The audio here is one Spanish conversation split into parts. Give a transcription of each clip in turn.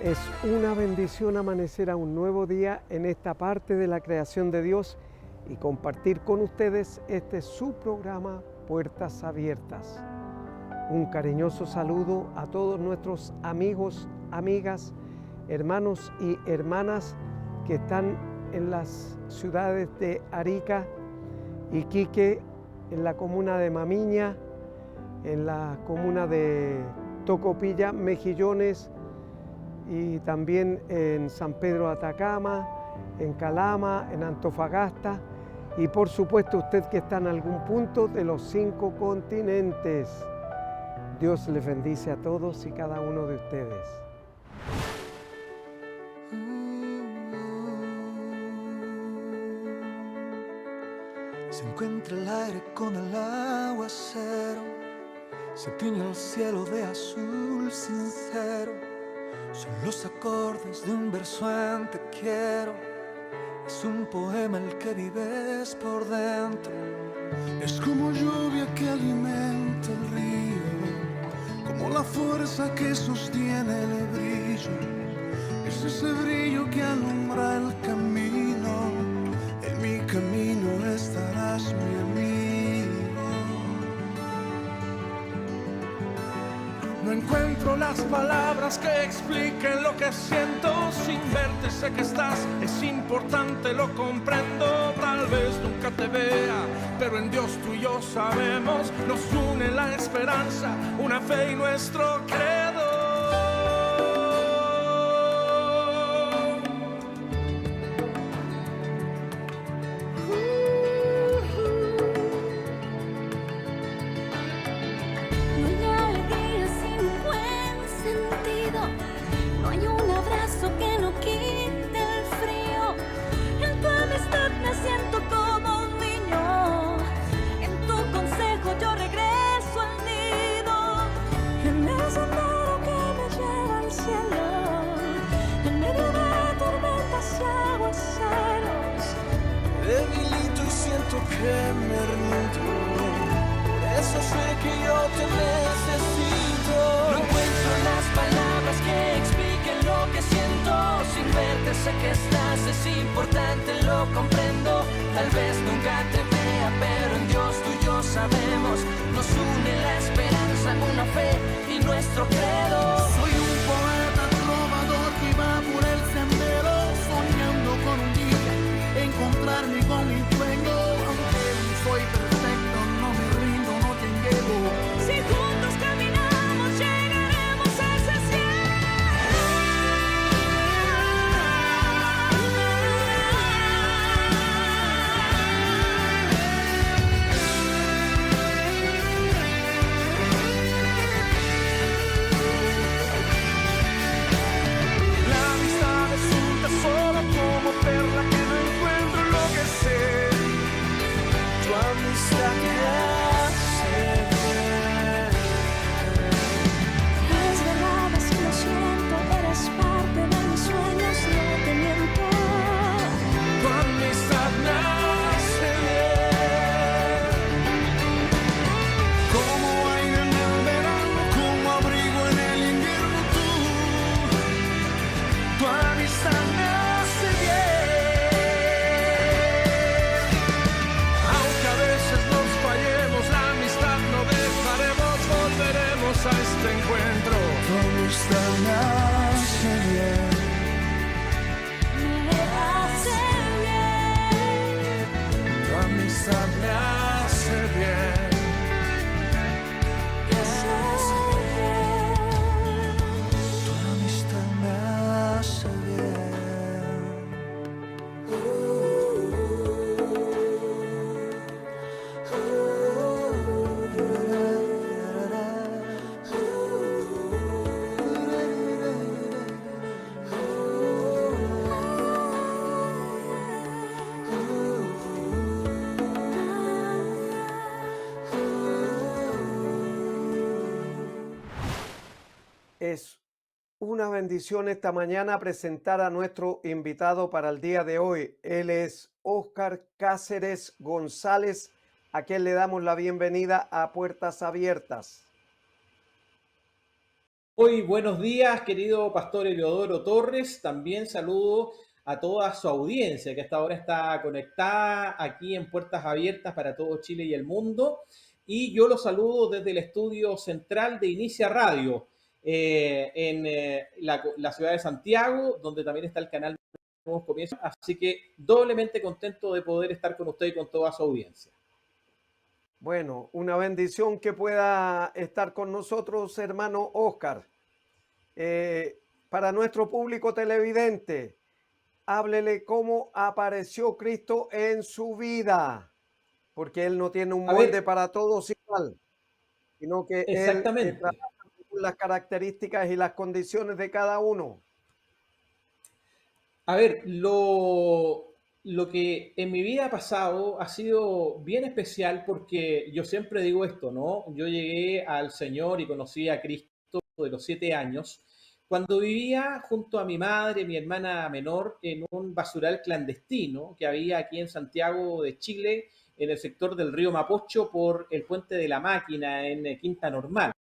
Es una bendición amanecer a un nuevo día en esta parte de la creación de Dios y compartir con ustedes este su programa Puertas Abiertas. Un cariñoso saludo a todos nuestros amigos, amigas, hermanos y hermanas que están en las ciudades de Arica, Iquique, en la comuna de Mamiña, en la comuna de Tocopilla, Mejillones, y también en San Pedro de Atacama, en Calama, en Antofagasta y por supuesto usted que está en algún punto de los 5 continentes. Dios les bendice a todos y cada uno de ustedes. Se encuentra el aire con el aguacero, se tiñe el cielo de azul sincero. Son los acordes de un verso en te quiero. Es un poema el que vives por dentro. Es como lluvia que alimenta el río, como la fuerza que sostiene el brillo. Es ese brillo que alumbra el camino. En mi camino estarás, mi amigo. No encuentro las palabras que expliquen lo que siento. Sin verte sé que estás, es importante, lo comprendo. Tal vez nunca te vea, pero en Dios tú y yo sabemos. Nos une la esperanza, una fe y nuestro credo. Que me rindo, por eso sé que yo te necesito. No encuentro las palabras que expliquen lo que siento. Sin verte sé que estás, es importante, lo comprendo. Tal vez nunca te vea, pero en Dios tú y yo sabemos. Nos une la esperanza, una fe y nuestro credo. Soy un poeta trovador que va por el sendero, soñando con un día encontrarme con mi sueño. Soy perfecto, no me rindo, no te llevo. Si juntos caminamos, llegaremos a ese La amistad es un tesoro como perla que no encuentro lo que sé. Tu amistad me hace bien. Es verdad, así lo siento. Eres parte de mis sueños, no te miento. Tu amistad me hace bien. Como aire en el verano, como abrigo en el invierno, tu amistad me hace bien. A este encuentro, tu amistad me hace bien. Me hace bien. Tu amistad me hace bien. Me hace bien. Tu amistad me hace bien. Es una bendición esta mañana presentar a nuestro invitado para el día de hoy. Él es Óscar Cáceres González, a quien le damos la bienvenida a Puertas Abiertas. Muy buenos días, querido pastor Eleodoro Torres. También saludo a toda su audiencia que hasta ahora está conectada aquí en Puertas Abiertas para todo Chile y el mundo. Y yo los saludo desde el estudio central de Inicia Radio en la ciudad de Santiago, donde también está el canal Nuevos Comienzos. Así que doblemente contento de poder estar con usted y con toda su audiencia. Bueno, una bendición que pueda estar con nosotros, hermano Oscar. Para nuestro público televidente, háblele cómo apareció Cristo en su vida, porque Él no tiene un A molde ver, para todos igual, sino que Él exactamente. trabaja según las características y las condiciones de cada uno. A ver, lo que en mi vida ha pasado ha sido bien especial porque yo siempre digo esto, ¿no? Yo llegué al Señor y conocí a Cristo de los 7 años, cuando vivía junto a mi madre, mi hermana menor, en un basural clandestino que había aquí en Santiago de Chile, en el sector del río Mapocho, por el puente de la Máquina en Quinta Normal.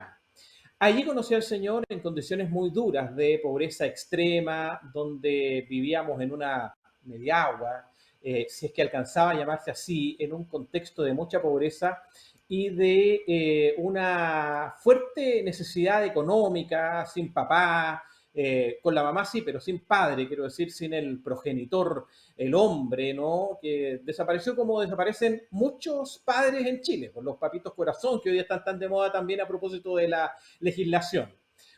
Allí conocí al Señor en condiciones muy duras de pobreza extrema, donde vivíamos en una mediagua, si es que alcanzaba a llamarse así, en un contexto de mucha pobreza y de una fuerte necesidad económica, sin papá, con la mamá sí, pero sin padre, quiero decir, sin el progenitor, el hombre, ¿no? Que desapareció como desaparecen muchos padres en Chile, por los papitos corazón, que hoy están tan de moda también a propósito de la legislación.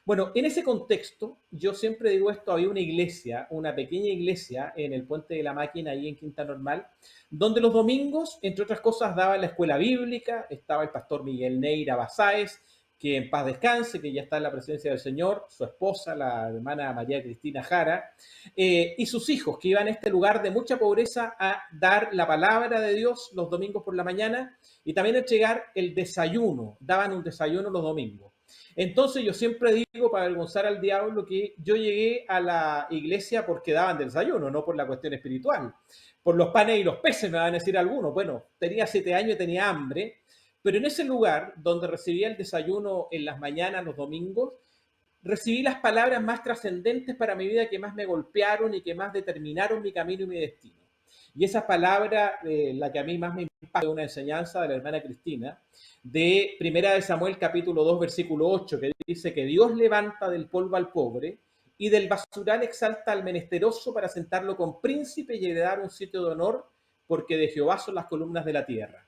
Bueno, en ese contexto, yo siempre digo esto, había una iglesia, una pequeña iglesia en el Puente de la Máquina, ahí en Quinta Normal, donde los domingos, entre otras cosas, daba la escuela bíblica, estaba el pastor Miguel Neira Basáez, que en paz descanse, que ya está en la presencia del Señor, su esposa, la hermana María Cristina Jara, y sus hijos, que iban a este lugar de mucha pobreza a dar la palabra de Dios los domingos por la mañana y también a entregar el desayuno, daban un desayuno los domingos. Entonces yo siempre digo, para avergonzar al diablo, que yo llegué a la iglesia porque daban desayuno, no por la cuestión espiritual. Por los panes y los peces, me van a decir algunos. Bueno, tenía 7 años y tenía hambre, pero en ese lugar donde recibía el desayuno en las mañanas, los domingos, recibí las palabras más trascendentes para mi vida que más me golpearon y que más determinaron mi camino y mi destino. Y esa palabra, la que a mí más me impacta, es una enseñanza de la hermana Cristina, de Primera de Samuel capítulo 2 versículo 8, que dice que Dios levanta del polvo al pobre y del basural exalta al menesteroso para sentarlo con príncipe y heredar un sitio de honor, porque de Jehová son las columnas de la tierra.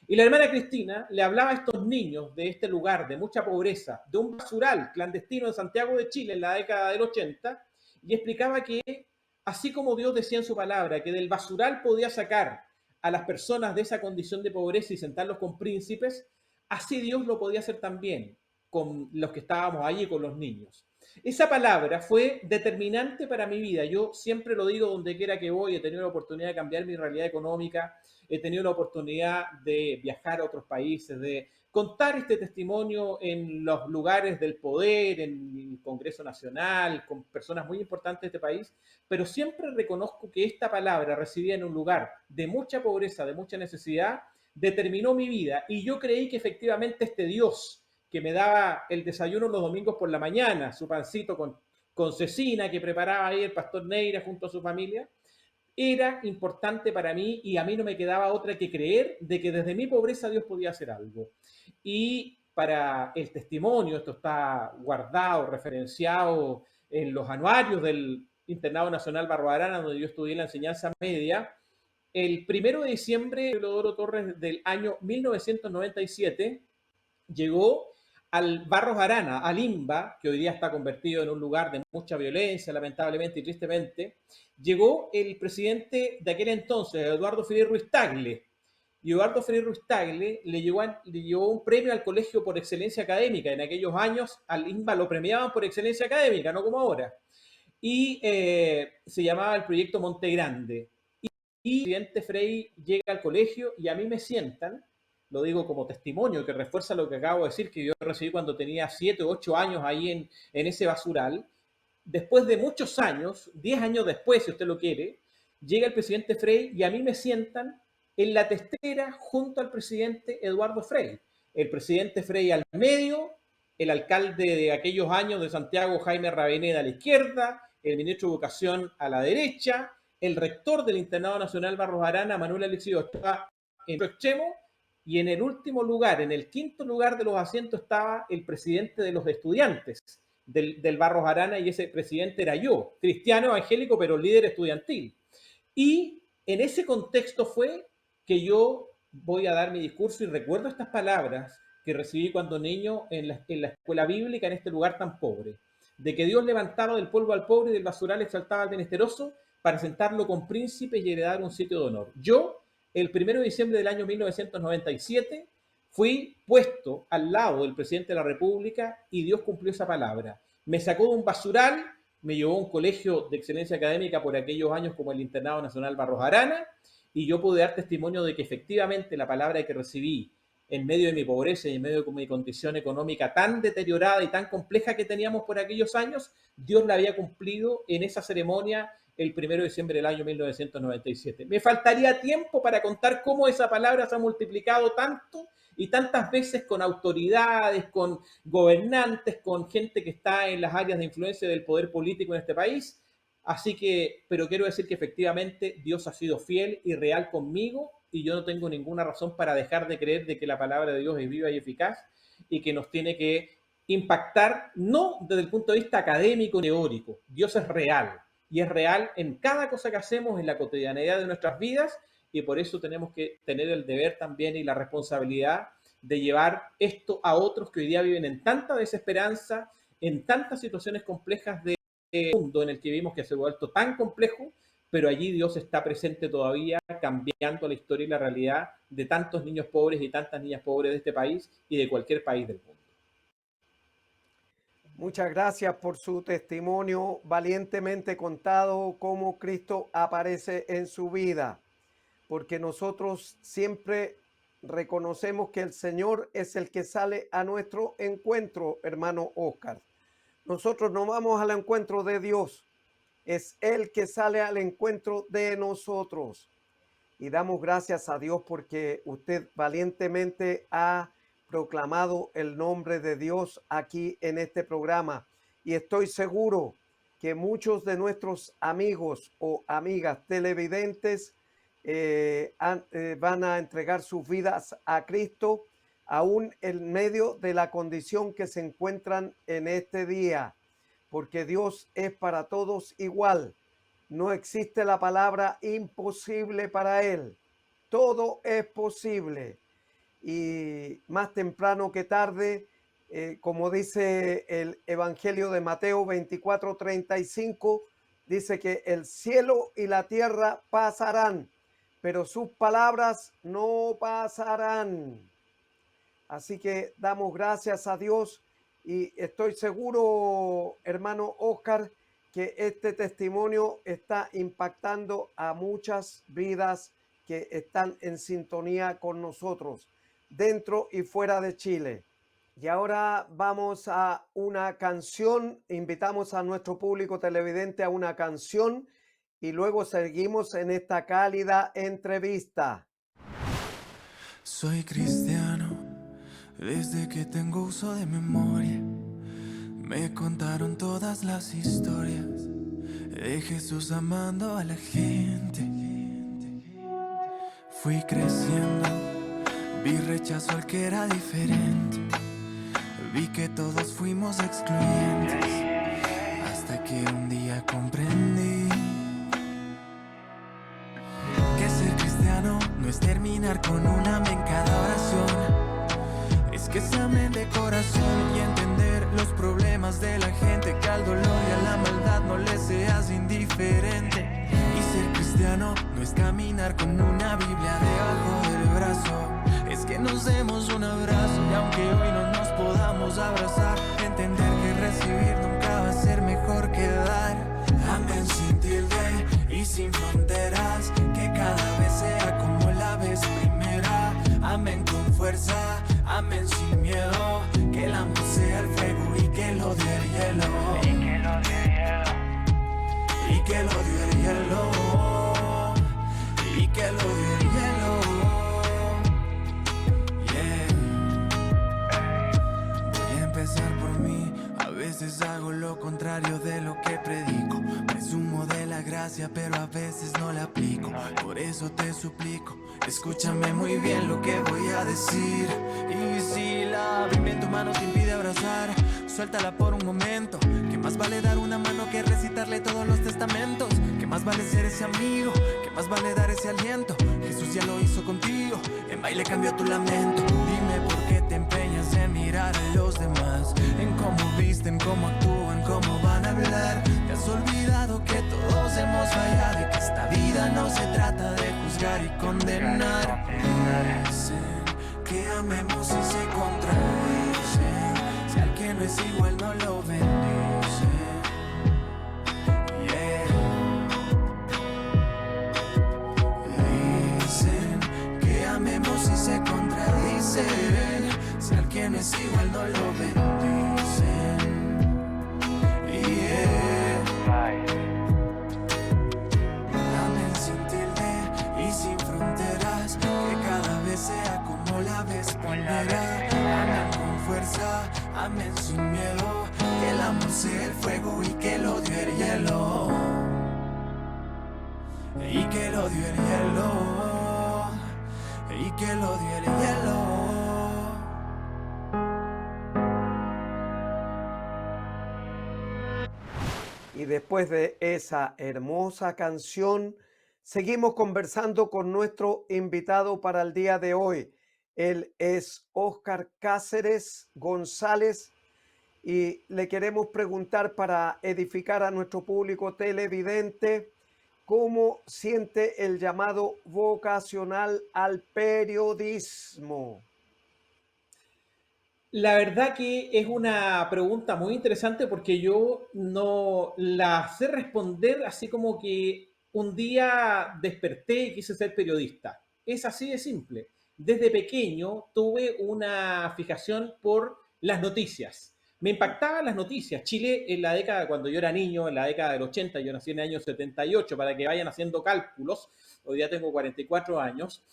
Y la hermana Cristina le hablaba a estos niños de este lugar de mucha pobreza, de un basural clandestino en Santiago de Chile en la década del 80, y explicaba que, así como Dios decía en su palabra, que del basural podía sacar a las personas de esa condición de pobreza y sentarlos con príncipes, así Dios lo podía hacer también con los que estábamos allí, con los niños. Esa palabra fue determinante para mi vida. Yo siempre lo digo donde quiera que voy, he tenido la oportunidad de cambiar mi realidad económica, he tenido la oportunidad de viajar a otros países, de contar este testimonio en los lugares del poder, en el Congreso Nacional, con personas muy importantes de este país, pero siempre reconozco que esta palabra recibida en un lugar de mucha pobreza, de mucha necesidad, determinó mi vida y yo creí que efectivamente este Dios que me daba el desayuno los domingos por la mañana, su pancito con cecina que preparaba ahí el pastor Neira junto a su familia, era importante para mí y a mí no me quedaba otra que creer de que desde mi pobreza Dios podía hacer algo. Y para el testimonio, esto está guardado, referenciado en los anuarios del Internado Nacional Barro Arana, donde yo estudié la enseñanza media, el 1 de diciembre, Teodoro Torres del año 1997 llegó al Barros Arana, al IMBA, que hoy día está convertido en un lugar de mucha violencia, lamentablemente y tristemente, llegó el presidente de aquel entonces, Eduardo Frei Ruiz Tagle. Y Eduardo Frei Ruiz Tagle le llevó un premio al Colegio por Excelencia Académica. En aquellos años al IMBA lo premiaban por excelencia académica, no como ahora. Y se llamaba el proyecto Monte Grande. Y el presidente Frei llega al colegio y a mí me sientan, lo digo como testimonio que refuerza lo que acabo de decir, que yo recibí cuando tenía 7 u 8 años ahí en ese basural. Después de muchos años, 10 años después, si usted lo quiere, llega el presidente Frei y a mí me sientan en la testera junto al presidente Eduardo Frei. El presidente Frei al medio, el alcalde de aquellos años de Santiago, Jaime Raveneda, a la izquierda, el ministro de Educación a la derecha, el rector del Internado Nacional Barros Arana, Manuel Alexis Ochoa, en el extremo, y en el último lugar, en el quinto lugar de los asientos, estaba el presidente de los estudiantes del Barros Arana, y ese presidente era yo, cristiano evangélico, pero líder estudiantil. Y en ese contexto fue que yo voy a dar mi discurso, y recuerdo estas palabras que recibí cuando niño en la escuela bíblica, en este lugar tan pobre, de que Dios levantaba del polvo al pobre y del basural exaltaba al menesteroso para sentarlo con príncipes y heredar un sitio de honor. Yo, el 1 de diciembre del año 1997, fui puesto al lado del presidente de la República, y Dios cumplió esa palabra. Me sacó de un basural, me llevó a un colegio de excelencia académica por aquellos años como el Internado Nacional Barros Arana, y yo pude dar testimonio de que efectivamente la palabra que recibí en medio de mi pobreza y en medio de mi condición económica tan deteriorada y tan compleja que teníamos por aquellos años, Dios la había cumplido en esa ceremonia el 1 de diciembre del año 1997. Me faltaría tiempo para contar cómo esa palabra se ha multiplicado tanto y tantas veces con autoridades, con gobernantes, con gente que está en las áreas de influencia del poder político en este país. Así que, pero quiero decir que efectivamente Dios ha sido fiel y real conmigo, y yo no tengo ninguna razón para dejar de creer de que la palabra de Dios es viva y eficaz, y que nos tiene que impactar, no desde el punto de vista académico ni teórico. Dios es real, y es real en cada cosa que hacemos, en la cotidianidad de nuestras vidas, y por eso tenemos que tener el deber también y la responsabilidad de llevar esto a otros que hoy día viven en tanta desesperanza, en tantas situaciones complejas de mundo en el que vivimos, que se ha vuelto tan complejo, pero allí Dios está presente todavía, cambiando la historia y la realidad de tantos niños pobres y tantas niñas pobres de este país y de cualquier país del mundo. Muchas gracias por su testimonio valientemente contado, cómo Cristo aparece en su vida, porque nosotros siempre reconocemos que el Señor es el que sale a nuestro encuentro, hermano Oscar. Nosotros no vamos al encuentro de Dios, es Él que sale al encuentro de nosotros. Y damos gracias a Dios porque usted valientemente ha proclamado el nombre de Dios aquí en este programa. Y estoy seguro que muchos de nuestros amigos o amigas televidentes van a entregar sus vidas a Cristo, aún en medio de la condición que se encuentran en este día, porque Dios es para todos igual. No existe la palabra imposible para Él. Todo es posible. Y más temprano que tarde, como dice el Evangelio de Mateo 24:35, dice que el cielo y la tierra pasarán, pero sus palabras no pasarán. Así que damos gracias a Dios, y estoy seguro, hermano Oscar, que este testimonio está impactando a muchas vidas que están en sintonía con nosotros, dentro y fuera de Chile. Y ahora vamos a una canción. Invitamos a nuestro público televidente a una canción y luego seguimos en esta cálida entrevista. Soy cristiano desde que tengo uso de memoria. Me contaron todas las historias de Jesús amando a la gente. Fui creciendo, vi rechazo al que era diferente. Vi que todos fuimos excluyentes, hasta que un día comprendí que ser cristiano no es terminar con un amén cada oración. Es que se amen de corazón y entender los problemas de la gente, que al dolor y a la maldad no le seas indiferente. Y ser cristiano no es caminar con una Biblia debajo del brazo. Es que nos demos un abrazo y aunque hoy no nos podamos abrazar, entender que recibir nunca va a ser mejor que dar. Amén sin tilde y sin fronteras, que cada vez sea como la vez primera. Amén con fuerza, amén sin miedo, que el amor sea el fuego y que el odio el hielo. Y que el odio el hielo. Y que el odio el hielo. Yeah. Voy a empezar lo contrario de lo que predico. Presumo de la gracia, pero a veces no la aplico. Por eso te suplico, escúchame muy bien lo que voy a decir. Y si la Biblia en tu mano te impide abrazar, suéltala por un momento. Que más vale dar una mano que recitarle todos los testamentos. Que más vale ser ese amigo, que más vale dar ese aliento. Jesús ya lo hizo contigo, en baile cambió tu lamento. Dime por qué te empeñas en mirar a los demás, en cómo visten, cómo actúan, cómo van a hablar. Te has olvidado que todos hemos fallado y que esta vida no se trata de juzgar y condenar. Dicen que amemos y se contradicen, si al que no es igual no lo bendice. Yeah. Dicen que amemos y se contradicen, si al que no es igual no lo bendicen. Yeah. Amén sin tilde y sin fronteras, que cada vez sea como la vez primera. Amén con fuerza, amén sin miedo, que el amor sea el fuego y que el odio el hielo. Y que el odio el hielo. Y que el odio el hielo. Y después de esa hermosa canción, seguimos conversando con nuestro invitado para el día de hoy. Él es Óscar Cáceres González y le queremos preguntar, para edificar a nuestro público televidente, ¿cómo siente el llamado vocacional al periodismo? La verdad que es una pregunta muy interesante porque yo no la sé responder así como que un día desperté y quise ser periodista. Es así de simple. Desde pequeño tuve una fijación por las noticias. Me impactaban las noticias. Chile en la década, cuando yo era niño, en la década del 80, yo nací en el año 78, para que vayan haciendo cálculos, hoy día tengo 44 años,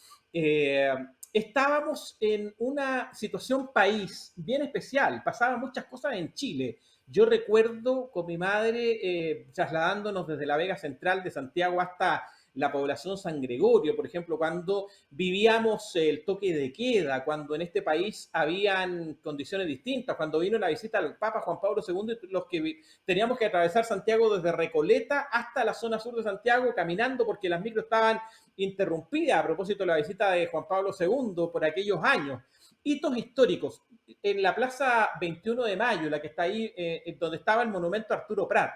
estábamos en una situación país bien especial, pasaban muchas cosas en Chile. Yo recuerdo con mi madre trasladándonos desde la Vega Central de Santiago hasta la población San Gregorio, por ejemplo, cuando vivíamos el toque de queda, cuando en este país habían condiciones distintas, cuando vino la visita al Papa Juan Pablo II, los que teníamos que atravesar Santiago desde Recoleta hasta la zona sur de Santiago caminando porque las micros estaban interrumpida a propósito de la visita de Juan Pablo II por aquellos años. Hitos históricos. En la Plaza 21 de Mayo, la que está ahí, donde estaba el monumento a Arturo Prat,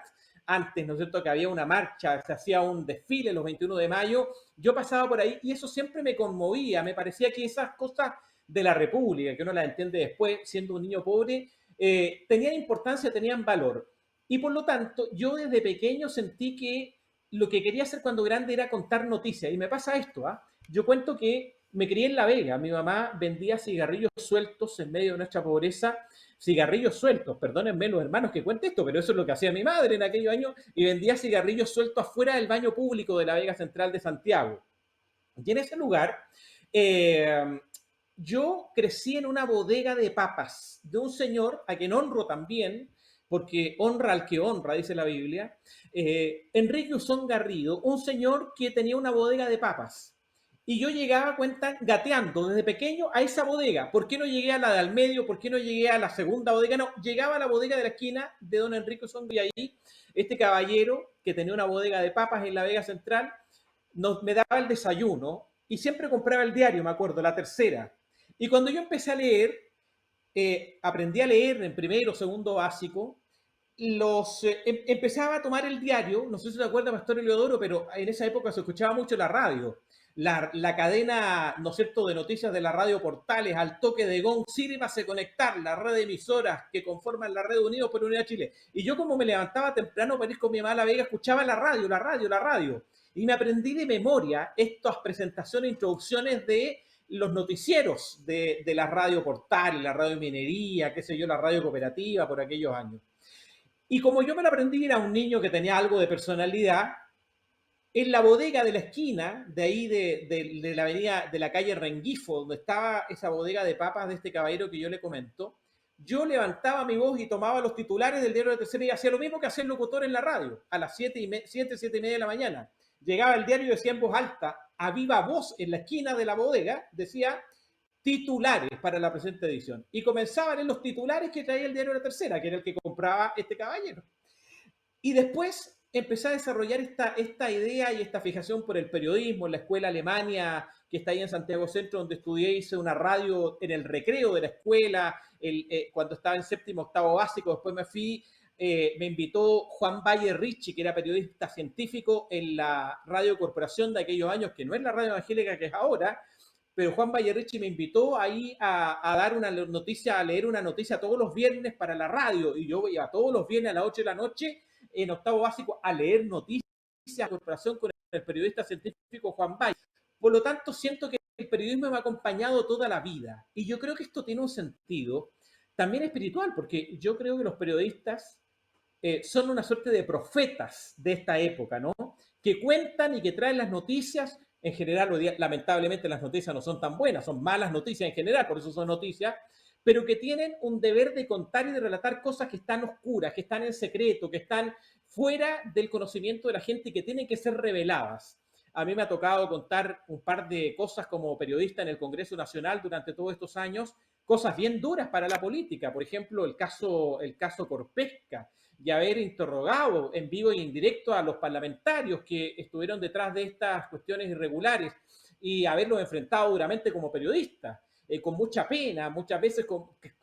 antes, ¿no es cierto?, que había una marcha, se hacía un desfile los 21 de mayo, yo pasaba por ahí y eso siempre me conmovía, me parecía que esas cosas de la República, que uno las entiende después, siendo un niño pobre, tenían importancia, tenían valor. Y por lo tanto, yo desde pequeño sentí que lo que quería hacer cuando grande era contar noticias. Y me pasa esto, ¿ah? Yo cuento que me crié en La Vega. Mi mamá vendía cigarrillos sueltos en medio de nuestra pobreza. Cigarrillos sueltos, perdónenme los hermanos que cuente esto, pero eso es lo que hacía mi madre en aquellos años, y vendía cigarrillos sueltos afuera del baño público de la Vega Central de Santiago. Y en ese lugar, yo crecí en una bodega de papas de un señor a quien honro también, porque honra al que honra, dice la Biblia, Enrique Usón Garrido, un señor que tenía una bodega de papas. Y yo llegaba, cuenta, gateando desde pequeño a esa bodega. ¿Por qué no llegué a la de al medio? ¿Por qué no llegué a la segunda bodega? No, llegaba a la bodega de la esquina de don Enrique Usón, y ahí este caballero que tenía una bodega de papas en la Vega Central me daba el desayuno y siempre compraba el diario, me acuerdo, La Tercera. Y cuando yo empecé a leer, aprendí a leer en primero o segundo básico, empezaba a tomar el diario, no sé si se acuerda Pastor Eleodoro, pero en esa época se escuchaba mucho la radio, la cadena, ¿no es cierto?, de noticias de la radio Portales, al toque de gong, sírvase conectar la red de emisoras que conforman la red Unidos por Unidad Chile. Y yo, como me levantaba temprano para ir con mi mamá a La Vega, escuchaba la radio, y me aprendí de memoria estas presentaciones, introducciones de los noticieros de la radio Portales, la radio Minería, qué sé yo, la radio Cooperativa, por aquellos años. Y como yo me lo aprendí, era un niño que tenía algo de personalidad, en la bodega de la esquina, de ahí de la avenida, de la calle Rengifo, donde estaba esa bodega de papas de este caballero que yo le comento, yo levantaba mi voz y tomaba los titulares del diario de la Tercera y hacía lo mismo que hacía el locutor en la radio, a las 7:30 de la mañana. Llegaba el diario y decía en voz alta, a viva voz, en la esquina de la bodega, decía titulares para la presente edición. Y comenzaban en los titulares que traía el diario de la Tercera, que era el que compraba este caballero. Y después empecé a desarrollar esta idea y esta fijación por el periodismo en la escuela Alemania, que está ahí en Santiago Centro, donde estudié, hice una radio en el recreo de la escuela, cuando estaba en séptimo, octavo básico. Después me invitó Juan Valle Ricci, que era periodista científico en la Radio Corporación de aquellos años, que no es la radio evangélica que es ahora, pero Juan Valle Ricci me invitó ahí a dar una noticia, a leer una noticia todos los viernes para la radio, y yo iba todos los viernes a las 8 de la noche en octavo básico a leer noticias de corporación con el periodista científico Juan Valle. Por lo tanto, siento que el periodismo me ha acompañado toda la vida. Y yo creo que esto tiene un sentido también espiritual, porque yo creo que los periodistas son una suerte de profetas de esta época, ¿no? Que cuentan y que traen las noticias. En general, lamentablemente las noticias no son tan buenas, son malas noticias en general, por eso son noticias, pero que tienen un deber de contar y de relatar cosas que están oscuras, que están en secreto, que están fuera del conocimiento de la gente y que tienen que ser reveladas. A mí me ha tocado contar un par de cosas como periodista en el Congreso Nacional durante todos estos años, cosas bien duras para la política. Por ejemplo, el caso Corpesca, y haber interrogado en vivo y en directo a los parlamentarios que estuvieron detrás de estas cuestiones irregulares y haberlos enfrentado duramente como periodista, con mucha pena, muchas veces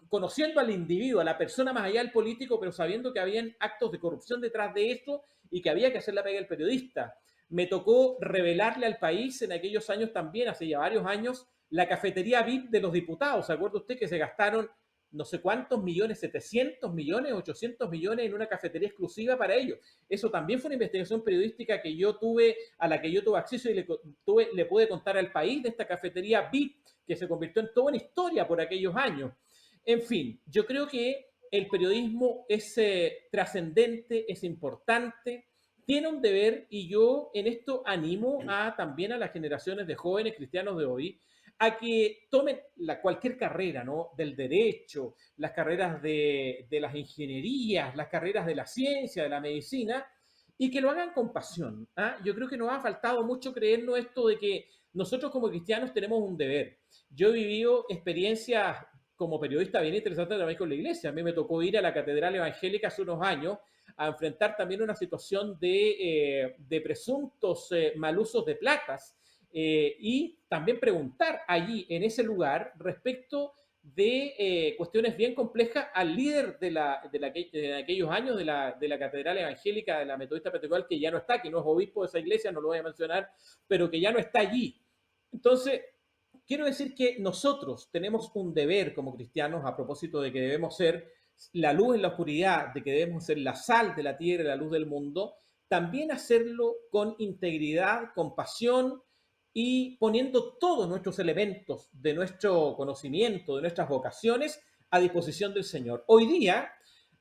conociendo al individuo, a la persona más allá del político, pero sabiendo que habían actos de corrupción detrás de eso y que había que hacer la pega del periodista. Me tocó revelarle al país en aquellos años también, hace ya varios años, la cafetería VIP de los diputados. ¿Se acuerda usted que se gastaron no sé cuántos millones, 700 millones, 800 millones en una cafetería exclusiva para ellos? Eso también fue una investigación periodística que yo tuve, a la que yo tuve acceso y le pude contar al país de esta cafetería VIP que se convirtió en toda una historia por aquellos años. En fin, yo creo que el periodismo es trascendente, es importante, tiene un deber, y yo en esto animo también a las generaciones de jóvenes cristianos de hoy a que tomen cualquier carrera, ¿no? Del derecho, las carreras de las ingenierías, las carreras de la ciencia, de la medicina, y que lo hagan con pasión. Yo creo que nos ha faltado mucho creernos esto de que nosotros como cristianos tenemos un deber. Yo he vivido experiencias como periodista bien interesantes también con la iglesia. A mí me tocó ir a la Catedral Evangélica hace unos años a enfrentar también una situación de presuntos malusos de platas, y también preguntar allí en ese lugar respecto de cuestiones bien complejas al líder de aquellos años de la Catedral Evangélica de la Metodista Pentecostal, que ya no está, que no es obispo de esa iglesia, no lo voy a mencionar, pero que ya no está allí. Entonces, quiero decir que nosotros tenemos un deber como cristianos, a propósito de que debemos ser la luz en la oscuridad, de que debemos ser la sal de la tierra y la luz del mundo, también hacerlo con integridad, con pasión, y poniendo todos nuestros elementos de nuestro conocimiento, de nuestras vocaciones, a disposición del Señor. Hoy día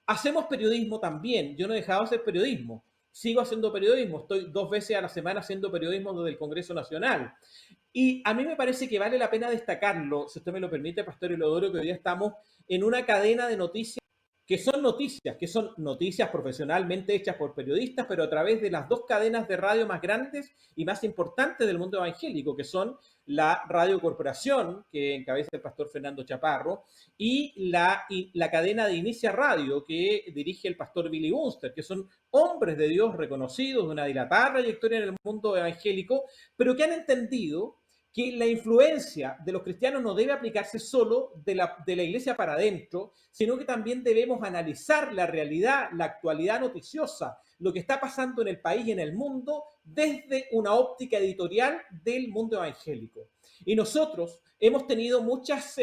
hacemos periodismo también. Yo no he dejado de hacer periodismo. Sigo haciendo periodismo. Estoy 2 veces a la semana haciendo periodismo desde el Congreso Nacional. Y a mí me parece que vale la pena destacarlo, si usted me lo permite, Pastor Elodoro, que hoy día estamos en una cadena de noticias que son noticias profesionalmente hechas por periodistas, pero a través de las 2 cadenas de radio más grandes y más importantes del mundo evangélico, que son la Radio Corporación, que encabeza el pastor Fernando Chaparro, y la cadena de Inicia Radio, que dirige el pastor Billy Bunster, que son hombres de Dios reconocidos, de una dilatada trayectoria en el mundo evangélico, pero que han entendido que la influencia de los cristianos no debe aplicarse solo de la iglesia para adentro, sino que también debemos analizar la realidad, la actualidad noticiosa, lo que está pasando en el país y en el mundo desde una óptica editorial del mundo evangélico. Y nosotros hemos tenido muchas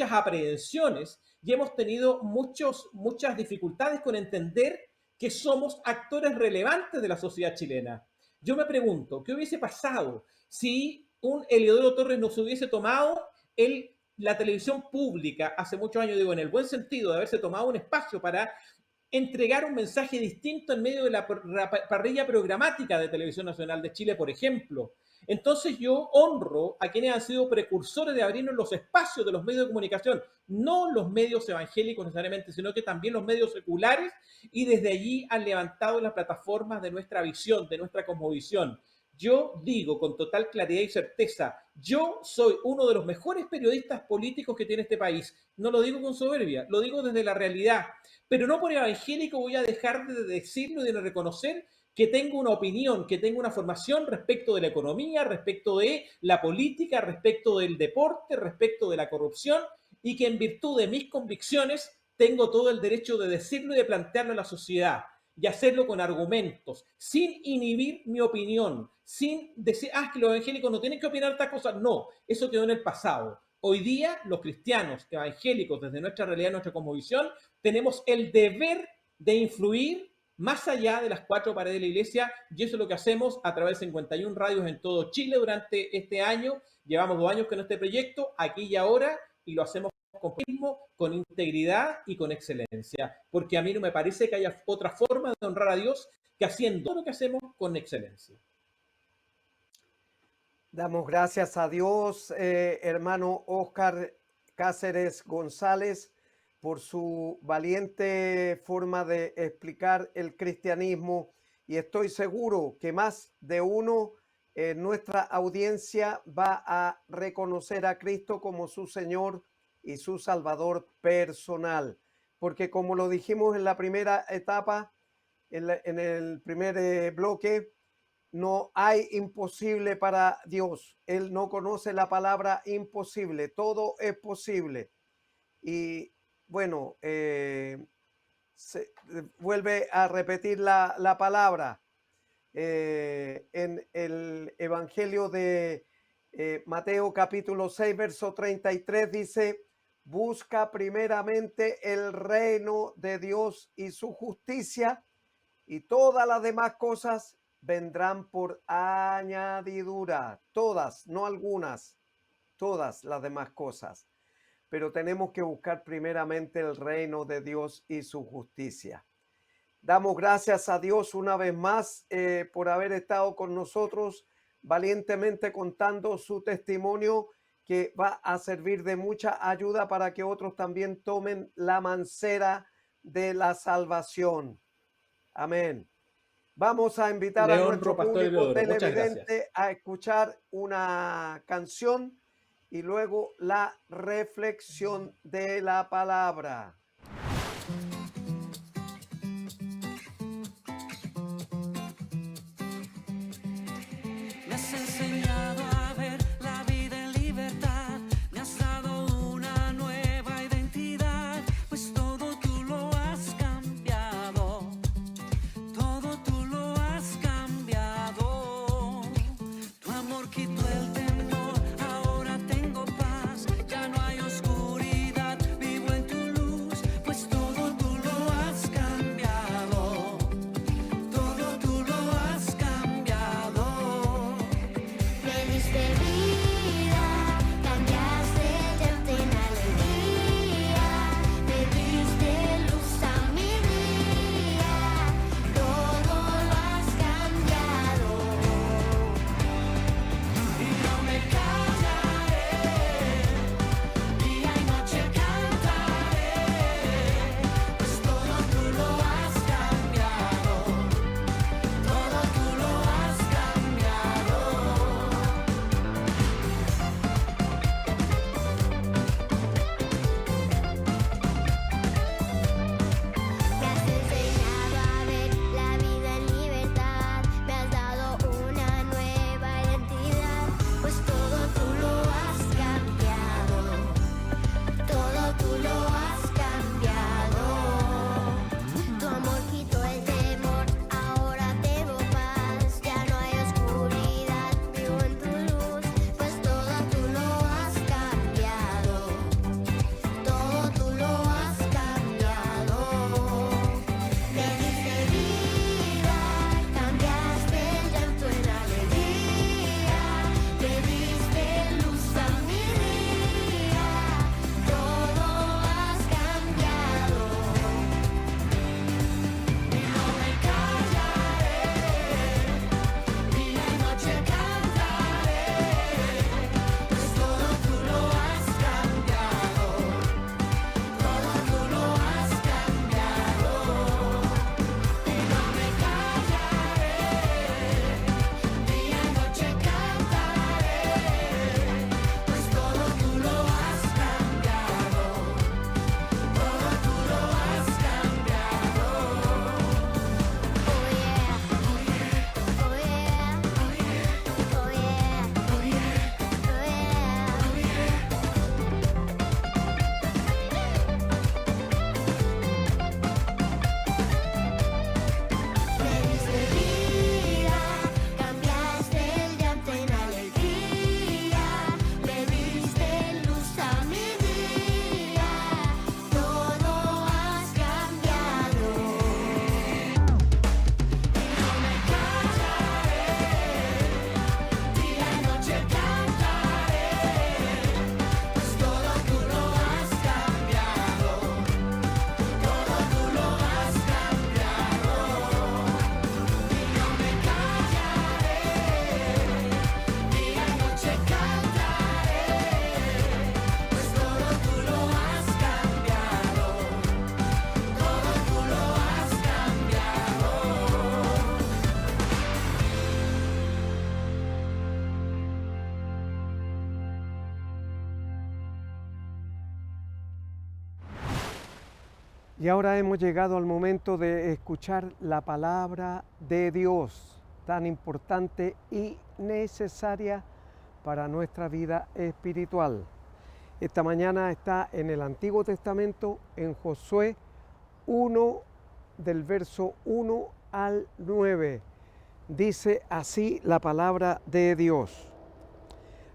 aprehensiones y hemos tenido muchas dificultades con entender que somos actores relevantes de la sociedad chilena. Yo me pregunto, ¿qué hubiese pasado si un Eliodoro Torres nos hubiese tomado la televisión pública hace muchos años, digo, en el buen sentido de haberse tomado un espacio para entregar un mensaje distinto en medio de la parrilla programática de Televisión Nacional de Chile, por ejemplo? Entonces yo honro a quienes han sido precursores de abrirnos los espacios de los medios de comunicación, no los medios evangélicos necesariamente, sino que también los medios seculares, y desde allí han levantado las plataformas de nuestra visión, de nuestra cosmovisión. Yo digo con total claridad y certeza, yo soy uno de los mejores periodistas políticos que tiene este país. No lo digo con soberbia, lo digo desde la realidad. Pero no por evangélico voy a dejar de decirlo y de reconocer que tengo una opinión, que tengo una formación respecto de la economía, respecto de la política, respecto del deporte, respecto de la corrupción, y que en virtud de mis convicciones tengo todo el derecho de decirlo y de plantearlo a la sociedad y hacerlo con argumentos, sin inhibir mi opinión, sin decir, que los evangélicos no tienen que opinar estas cosas. No, eso quedó en el pasado. Hoy día, los cristianos evangélicos, desde nuestra realidad, nuestra cosmovisión, tenemos el deber de influir más allá de las cuatro paredes de la iglesia, y eso es lo que hacemos a través de 51 radios en todo Chile durante este año. Llevamos 2 años con este proyecto, aquí y ahora, y lo hacemos con integridad y con excelencia, porque a mí no me parece que haya otra forma de honrar a Dios que haciendo lo que hacemos con excelencia. Damos gracias a Dios, hermano Óscar Cáceres González, por su valiente forma de explicar el cristianismo, y estoy seguro que más de uno en nuestra audiencia va a reconocer a Cristo como su Señor y su Salvador personal, porque como lo dijimos en la primera etapa, en el primer bloque, no hay imposible para Dios. Él no conoce la palabra imposible, todo es posible. Y bueno, se vuelve a repetir la palabra en el Evangelio de Mateo capítulo 6, verso 33, dice: busca primeramente el reino de Dios y su justicia, y todas las demás cosas vendrán por añadidura. Todas, no algunas, todas las demás cosas. Pero tenemos que buscar primeramente el reino de Dios y su justicia. Damos gracias a Dios una vez más por haber estado con nosotros, valientemente contando su testimonio, que va a servir de mucha ayuda para que otros también tomen la mancera de la salvación. Amén. Vamos a invitar a nuestro público televidente a escuchar una canción y luego la reflexión de la palabra. Me has enseñado a ver la vida en libertad, me has dado una nueva identidad, pues todo tú lo has cambiado, todo tú lo has cambiado. Tu amor quitó el temor, ahora tengo paz, ya no hay oscuridad, vivo en tu luz, Y ahora hemos llegado al momento de escuchar la palabra de Dios, tan importante y necesaria para nuestra vida espiritual. Esta mañana está en el Antiguo Testamento, en Josué 1, del verso 1 al 9. Dice así la palabra de Dios.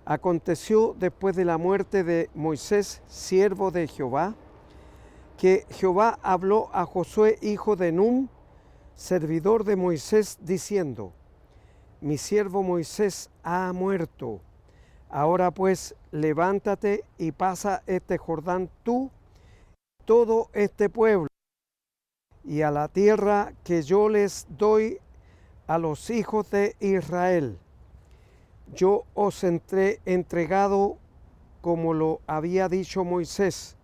Aconteció después de la muerte de Moisés, siervo de Jehová, que Jehová habló a Josué, hijo de Nun, servidor de Moisés, diciendo: Mi siervo Moisés ha muerto. Ahora pues, levántate y pasa este Jordán tú, todo este pueblo, y a la tierra que yo les doy a los hijos de Israel. Yo os he entregado como lo había dicho Moisés.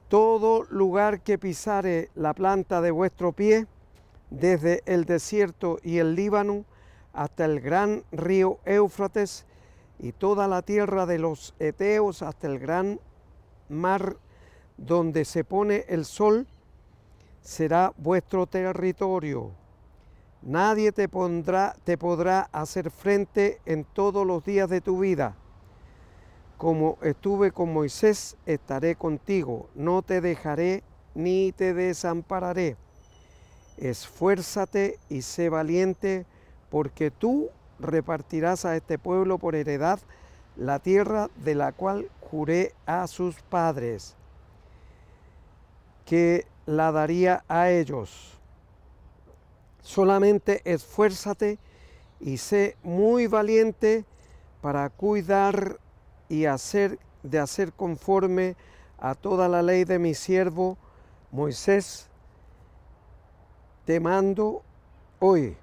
Todo lugar que pisare la planta de vuestro pie, desde el desierto y el Líbano hasta el gran río Éufrates, y toda la tierra de los Eteos hasta el gran mar donde se pone el sol, será vuestro territorio. Nadie te podrá hacer frente en todos los días de tu vida. Como estuve con Moisés, estaré contigo. No te dejaré ni te desampararé. Esfuérzate y sé valiente, porque tú repartirás a este pueblo por heredad la tierra de la cual juré a sus padres, que la daría a ellos. Solamente esfuérzate y sé muy valiente para cuidar y hacer conforme a toda la ley de mi siervo Moisés. Te mando hoy.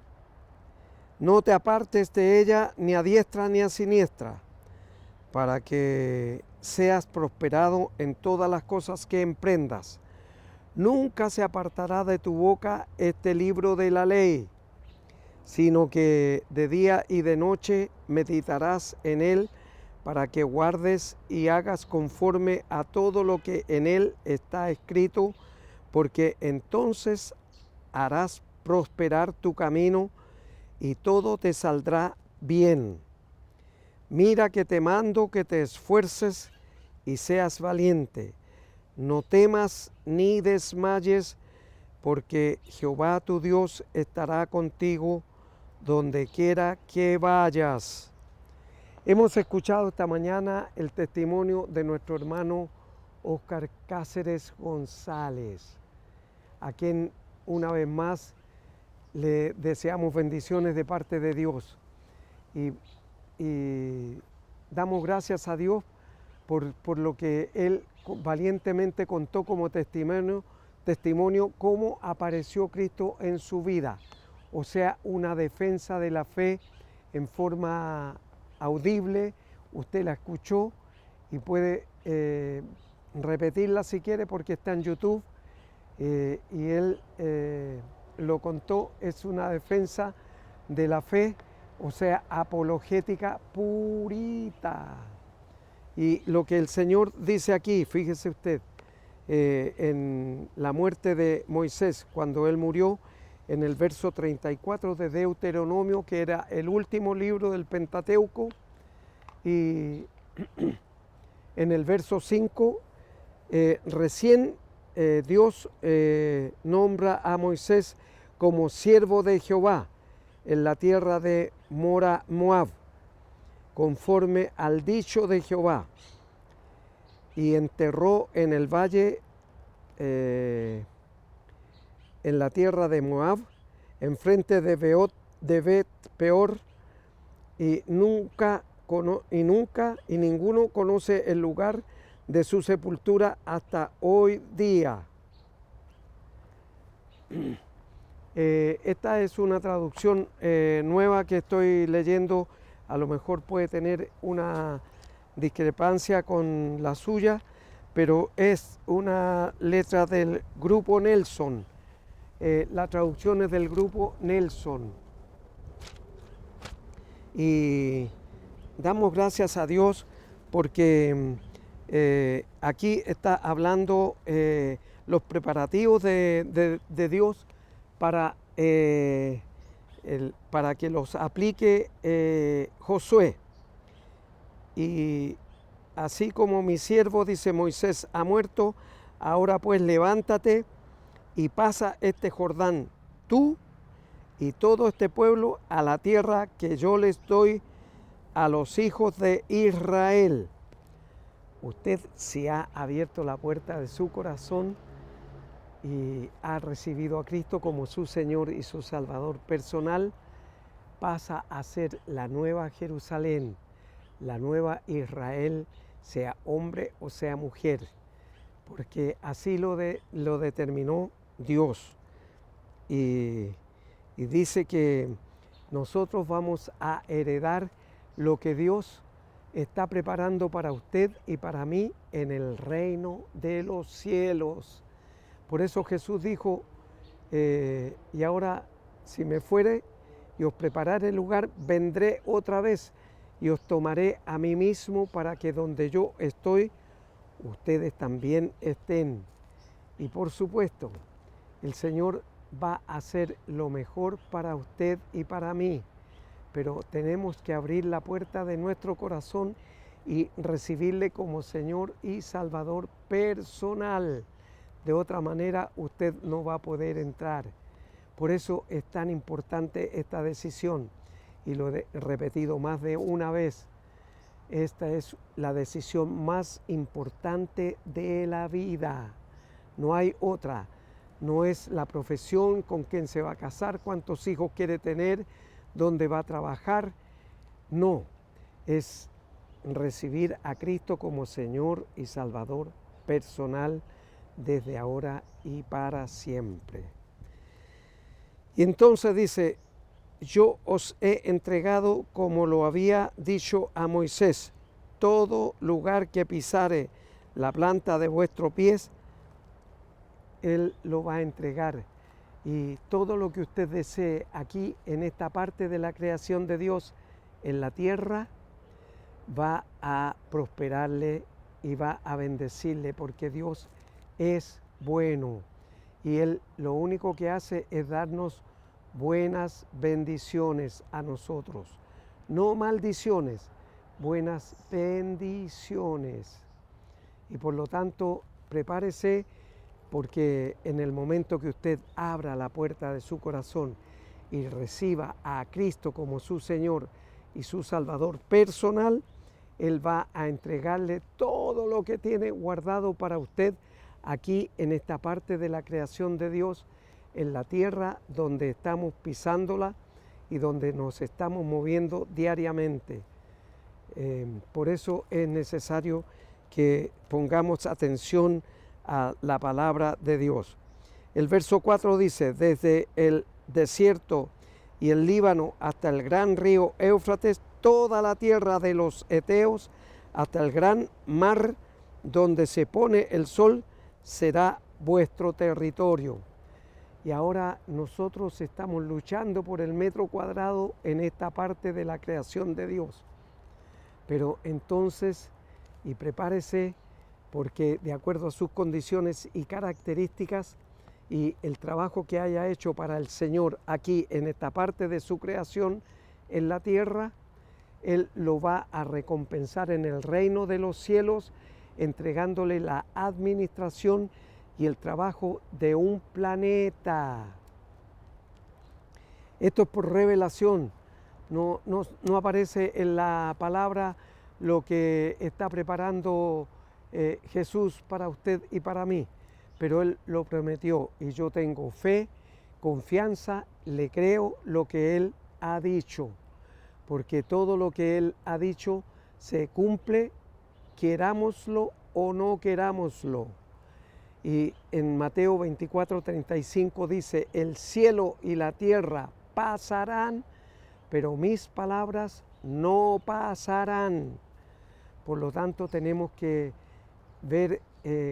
No te apartes de ella ni a diestra ni a siniestra, para que seas prosperado en todas las cosas que emprendas. Nunca se apartará de tu boca este libro de la ley, sino que de día y de noche meditarás en él, para que guardes y hagas conforme a todo lo que en él está escrito, porque entonces harás prosperar tu camino y todo te saldrá bien. Mira que te mando que te esfuerces y seas valiente. No temas ni desmayes, porque Jehová tu Dios estará contigo donde quiera que vayas. Hemos escuchado esta mañana el testimonio de nuestro hermano Óscar Cáceres González, a quien una vez más le deseamos bendiciones de parte de Dios y damos gracias a Dios por lo que él valientemente contó como testimonio cómo apareció Cristo en su vida, o sea, una defensa de la fe en forma audible. Usted la escuchó y puede repetirla si quiere, porque está en YouTube, y él lo contó. Es una defensa de la fe, o sea, apologética purita. Y lo que el Señor dice aquí, fíjese usted, en la muerte de Moisés, cuando él murió, en el verso 34 de Deuteronomio, que era el último libro del Pentateuco, y en el verso 5, recién Dios nombra a Moisés como siervo de Jehová en la tierra de Moab, conforme al dicho de Jehová, y enterró en el valle, en la tierra de Moab, enfrente de Bet Peor, y ninguno conoce el lugar de su sepultura hasta hoy día. Esta es una traducción nueva que estoy leyendo. A lo mejor puede tener una discrepancia con la suya, pero es una letra del Grupo Nelson. La traducción es del Grupo Nelson. Y damos gracias a Dios porque Aquí está hablando los preparativos de Dios para, para que los aplique Josué. Y así como mi siervo, dice Moisés, ha muerto, ahora pues levántate y pasa este Jordán, tú y todo este pueblo, a la tierra que yo les doy a los hijos de Israel. Usted, si ha abierto la puerta de su corazón y ha recibido a Cristo como su Señor y su Salvador personal, pasa a ser la nueva Jerusalén, la nueva Israel, sea hombre o sea mujer, porque así lo determinó Dios. Y dice que nosotros vamos a heredar lo que Dios está preparando para usted y para mí en el reino de los cielos. Por eso Jesús dijo, y ahora si me fuere y os prepararé el lugar, vendré otra vez y os tomaré a mí mismo para que donde yo estoy, ustedes también estén. Y por supuesto, el Señor va a hacer lo mejor para usted y para mí, pero tenemos que abrir la puerta de nuestro corazón y recibirle como Señor y Salvador personal. De otra manera, usted no va a poder entrar. Por eso es tan importante esta decisión, y lo he repetido más de una vez. Esta es la decisión más importante de la vida. No hay otra. No es la profesión, con quién se va a casar, cuántos hijos quiere tener, dónde va a trabajar. No, es recibir a Cristo como Señor y Salvador personal desde ahora y para siempre. Y entonces dice, yo os he entregado, como lo había dicho a Moisés, todo lugar que pisare la planta de vuestros pies, Él lo va a entregar. Y todo lo que usted desee aquí en esta parte de la creación de Dios en la tierra va a prosperarle y va a bendecirle, porque Dios es bueno y Él lo único que hace es darnos buenas bendiciones a nosotros, no maldiciones, buenas bendiciones. Y por lo tanto, prepárese, porque en el momento que usted abra la puerta de su corazón y reciba a Cristo como su Señor y su Salvador personal, Él va a entregarle todo lo que tiene guardado para usted aquí en esta parte de la creación de Dios, en la tierra donde estamos pisándola y donde nos estamos moviendo diariamente. Por eso es necesario que pongamos atención a la palabra de Dios. El verso 4 dice, desde el desierto y el Líbano hasta el gran río Éufrates, toda la tierra de los Eteos, hasta el gran mar donde se pone el sol, será vuestro territorio. Y ahora nosotros estamos luchando por el metro cuadrado en esta parte de la creación de Dios. Pero entonces, y prepárese, porque de acuerdo a sus condiciones y características y el trabajo que haya hecho para el Señor aquí en esta parte de su creación en la tierra, Él lo va a recompensar en el reino de los cielos, entregándole la administración y el trabajo de un planeta. Esto es por revelación, no aparece en la palabra lo que está preparando Jesús para usted y para mí, pero Él lo prometió y yo tengo fe, confianza, le creo lo que Él ha dicho, porque todo lo que Él ha dicho se cumple, querámoslo o no querámoslo. Y en Mateo 24:35 dice, el cielo y la tierra pasarán, pero mis palabras no pasarán. Por lo tanto, tenemos que ver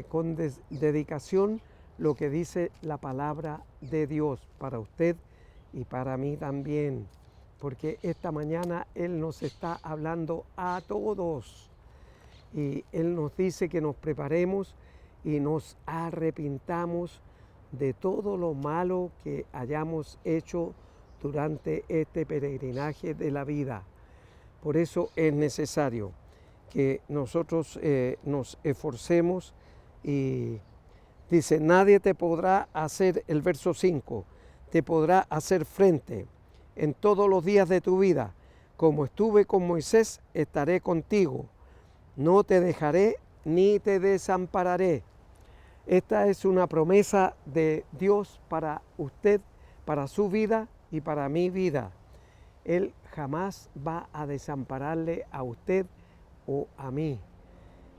con dedicación lo que dice la palabra de Dios para usted y para mí también, porque esta mañana Él nos está hablando a todos. Y Él nos dice que nos preparemos y nos arrepintamos de todo lo malo que hayamos hecho durante este peregrinaje de la vida. Por eso es necesario que nosotros nos esforcemos y dice, nadie te podrá hacer, el verso 5, te podrá hacer frente en todos los días de tu vida. Como estuve con Moisés, estaré contigo. No te dejaré ni te desampararé. Esta es una promesa de Dios para usted, para su vida y para mi vida. Él jamás va a desampararle a usted o a mí.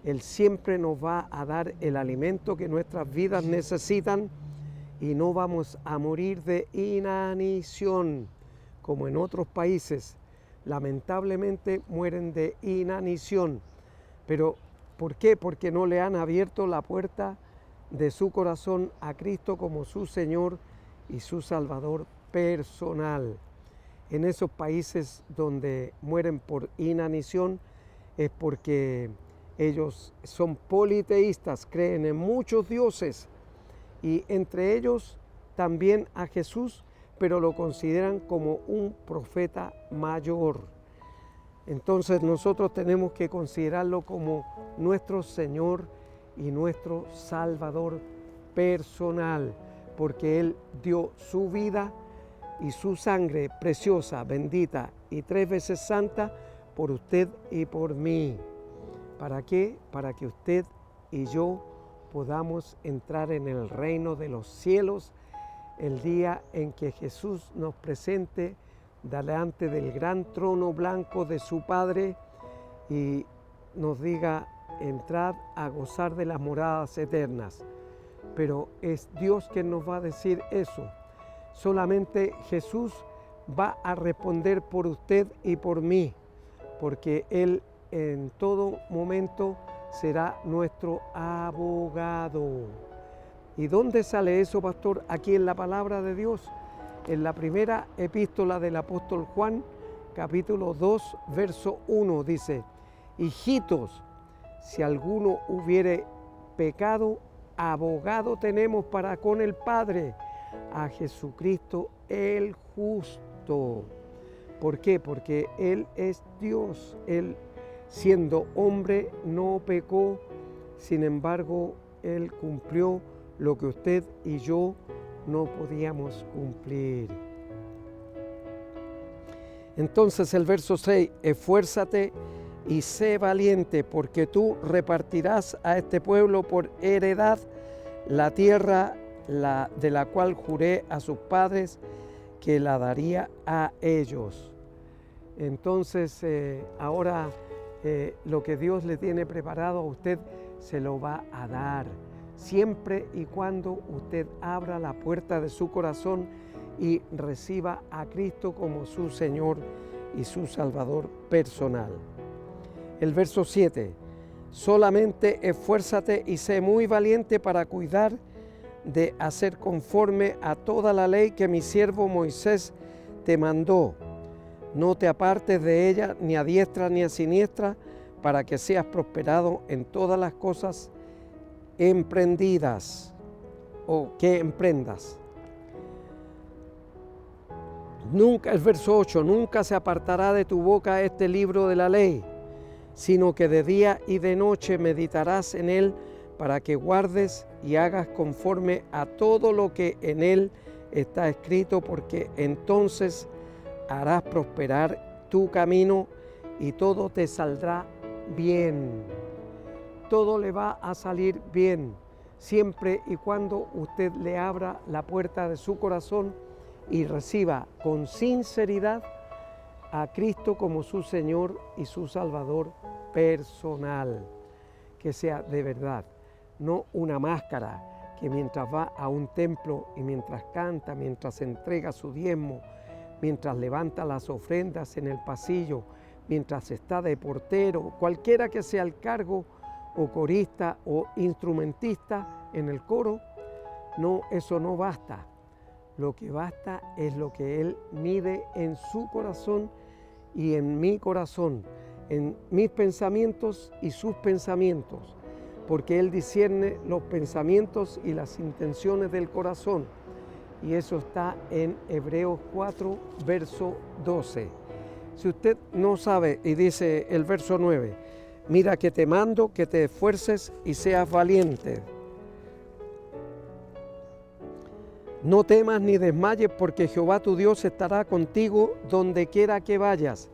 Él siempre nos va a dar el alimento que nuestras vidas necesitan y no vamos a morir de inanición, como en otros países. Lamentablemente mueren de inanición. Pero ¿por qué? Porque no le han abierto la puerta de su corazón a Cristo como su Señor y su Salvador personal. En esos países donde mueren por inanición es porque ellos son politeístas, creen en muchos dioses y entre ellos también a Jesús, pero lo consideran como un profeta mayor. Entonces nosotros tenemos que considerarlo como nuestro Señor y nuestro Salvador personal, porque Él dio su vida y su sangre preciosa, bendita y 3 veces santa por usted y por mí. ¿Para qué? Para que usted y yo podamos entrar en el reino de los cielos el día en que Jesús nos presente delante del gran trono blanco de su Padre y nos diga, entrad a gozar de las moradas eternas. Pero es Dios quien nos va a decir eso. Solamente Jesús va a responder por usted y por mí, porque Él en todo momento será nuestro abogado. ¿Y dónde sale eso, pastor? Aquí en la palabra de Dios, en la primera epístola del apóstol Juan, capítulo 2, verso 1, dice, hijitos, si alguno hubiere pecado, abogado tenemos para con el Padre, a Jesucristo el justo. ¿Por qué? Porque Él es Dios. Él, siendo hombre, no pecó. Sin embargo, Él cumplió lo que usted y yo no podíamos cumplir. Entonces el verso 6, esfuérzate y sé valiente, porque tú repartirás a este pueblo por heredad la tierra de la cual juré a sus padres que la daría a ellos. Entonces ahora lo que Dios le tiene preparado a usted se lo va a dar, siempre y cuando usted abra la puerta de su corazón y reciba a Cristo como su Señor y su Salvador personal. El verso 7, solamente esfuérzate y sé muy valiente para cuidar de hacer conforme a toda la ley que mi siervo Moisés te mandó. No te apartes de ella ni a diestra ni a siniestra, para que seas prosperado en todas las cosas emprendidas o que emprendas. Nunca, el verso 8, nunca se apartará de tu boca este libro de la ley, sino que de día y de noche meditarás en él, para que guardes y hagas conforme a todo lo que en él está escrito, porque entonces harás prosperar tu camino y todo te saldrá bien. Todo le va a salir bien, siempre y cuando usted le abra la puerta de su corazón y reciba con sinceridad a Cristo como su Señor y su Salvador personal. Que sea de verdad, no una máscara que mientras va a un templo y mientras canta, mientras entrega su diezmo, mientras levanta las ofrendas en el pasillo, mientras está de portero, cualquiera que sea el cargo, o corista o instrumentista en el coro, no, eso no basta. Lo que basta es lo que Él mide en su corazón y en mi corazón. en mis pensamientos y sus pensamientos, porque Él discierne los pensamientos y las intenciones del corazón. Y eso está en Hebreos 4, verso 12. Si usted no sabe, y dice el verso 9, mira que te mando que te esfuerces y seas valiente. No temas ni desmayes, porque Jehová tu Dios estará contigo donde quiera que vayas.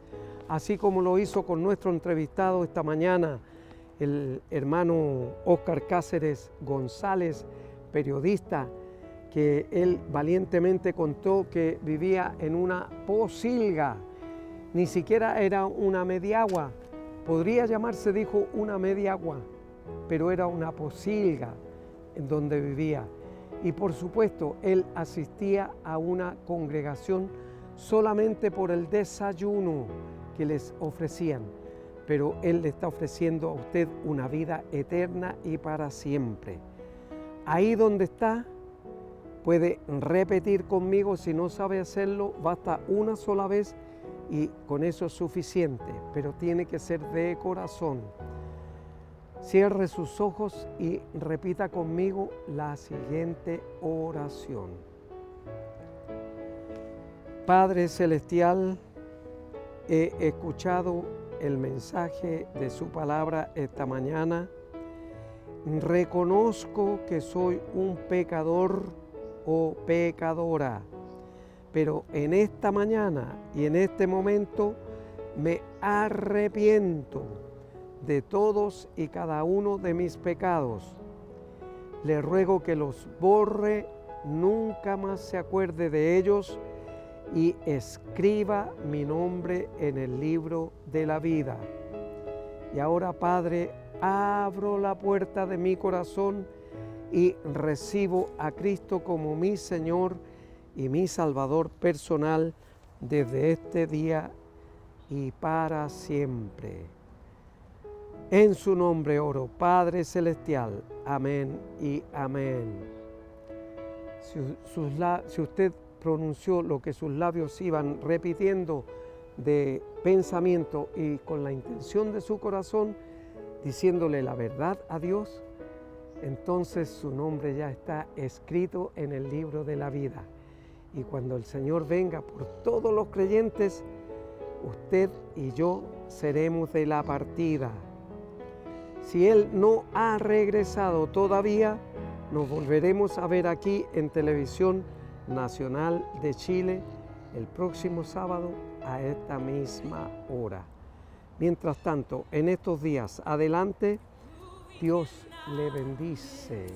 Así como lo hizo con nuestro entrevistado esta mañana, el hermano Óscar Cáceres González, periodista, que él valientemente contó que vivía en una pocilga. Ni siquiera era una mediagua. Podría llamarse, dijo, una mediagua, pero era una pocilga en donde vivía. Y por supuesto, él asistía a una congregación solamente por el desayuno que les ofrecían. Pero Él le está ofreciendo a usted una vida eterna y para siempre. Ahí donde está, puede repetir conmigo. Si no sabe hacerlo, basta una sola vez y con eso es suficiente. Pero tiene que ser de corazón. Cierre sus ojos y repita conmigo la siguiente oración. Padre Celestial, he escuchado el mensaje de su palabra esta mañana. Reconozco que soy un pecador o pecadora, pero en esta mañana y en este momento me arrepiento de todos y cada uno de mis pecados. Le ruego que los borre, nunca más se acuerde de ellos y escriba mi nombre en el libro de la vida. Y ahora, Padre, abro la puerta de mi corazón y recibo a Cristo como mi Señor y mi Salvador personal desde este día y para siempre. En su nombre oro, Padre Celestial. Amén y amén. Si usted pronunció lo que sus labios iban repitiendo de pensamiento y con la intención de su corazón, diciéndole la verdad a Dios, entonces su nombre ya está escrito en el libro de la vida. Y cuando el Señor venga por todos los creyentes, usted y yo seremos de la partida. Si Él no ha regresado todavía, nos volveremos a ver aquí en Televisión Nacional de Chile el próximo sábado a esta misma hora. Mientras tanto, en estos días adelante, Dios le bendice.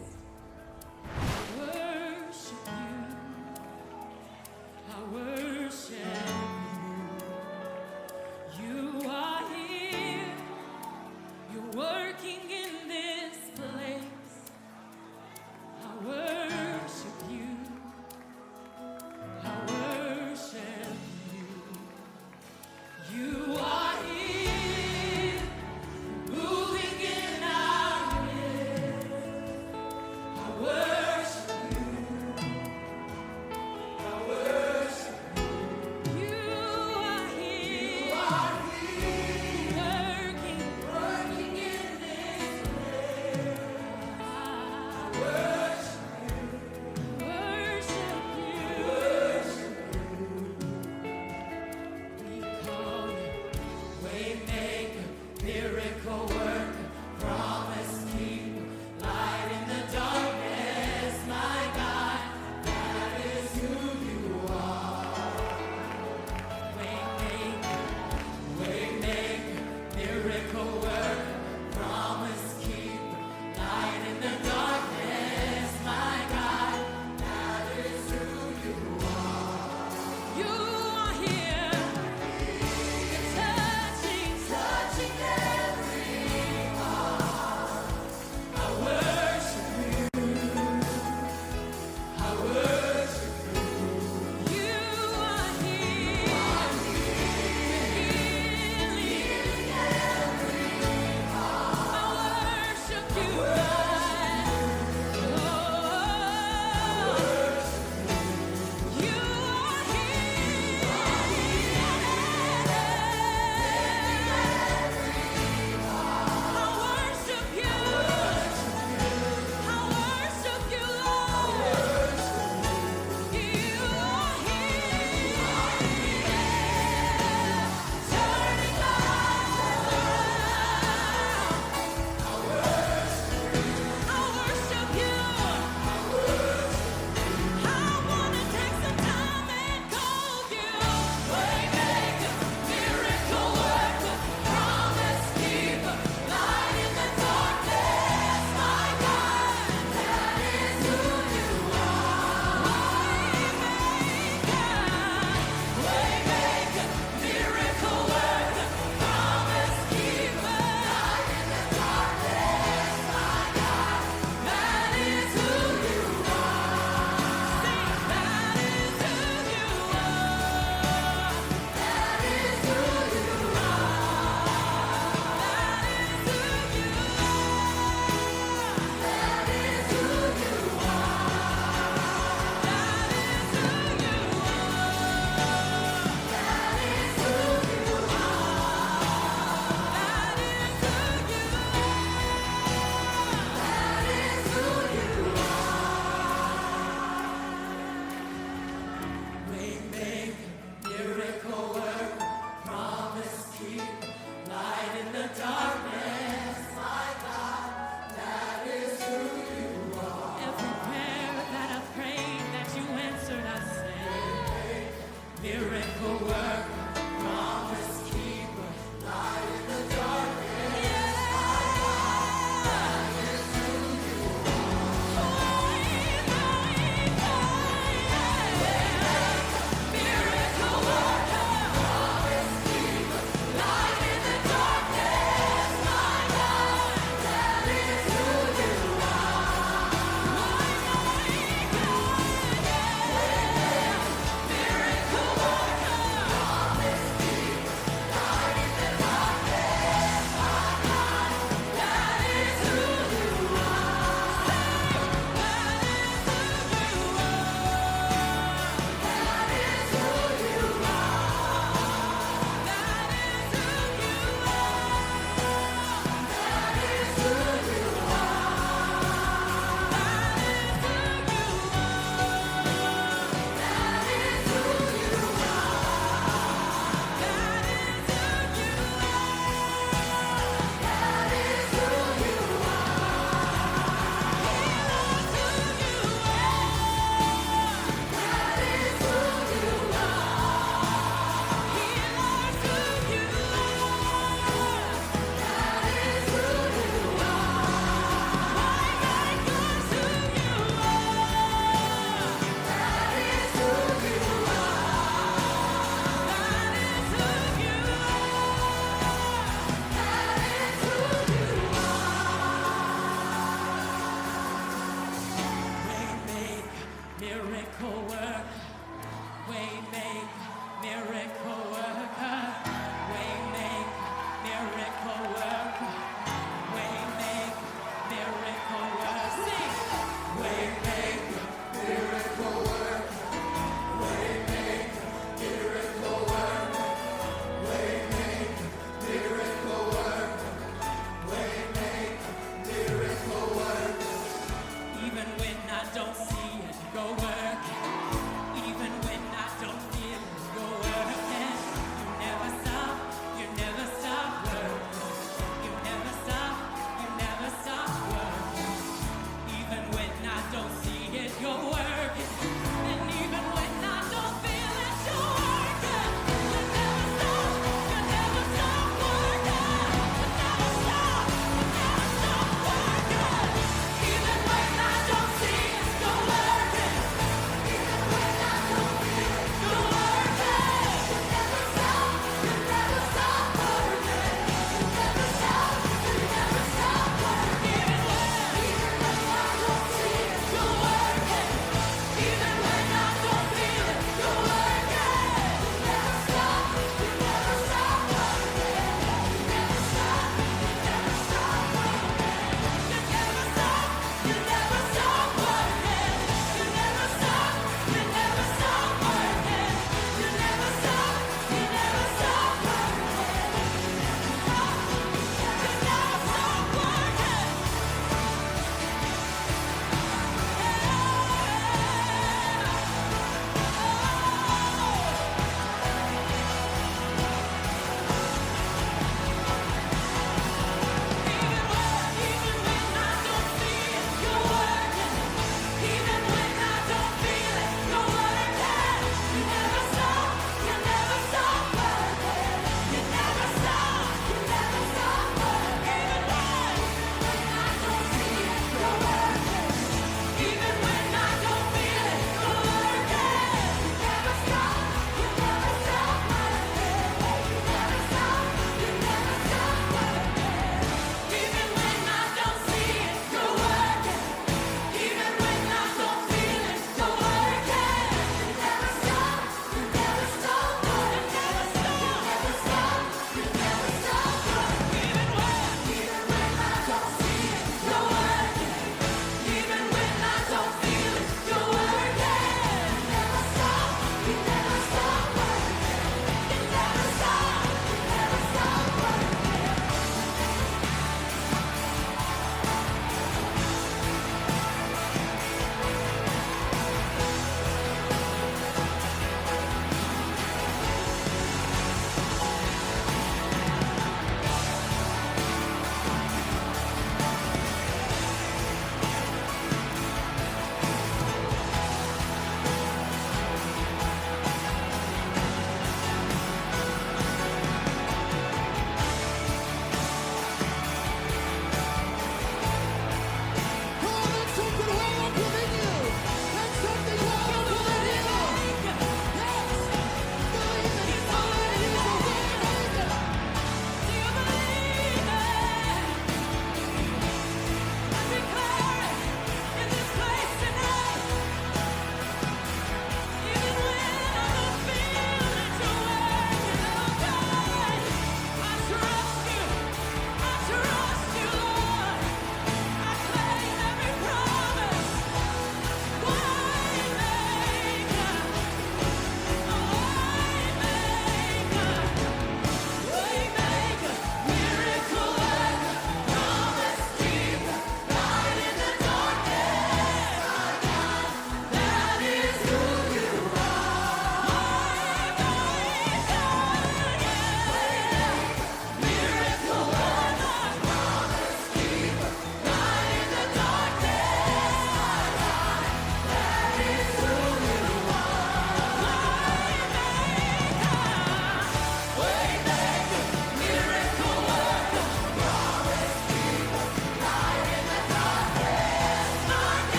even when I don't see it, go work.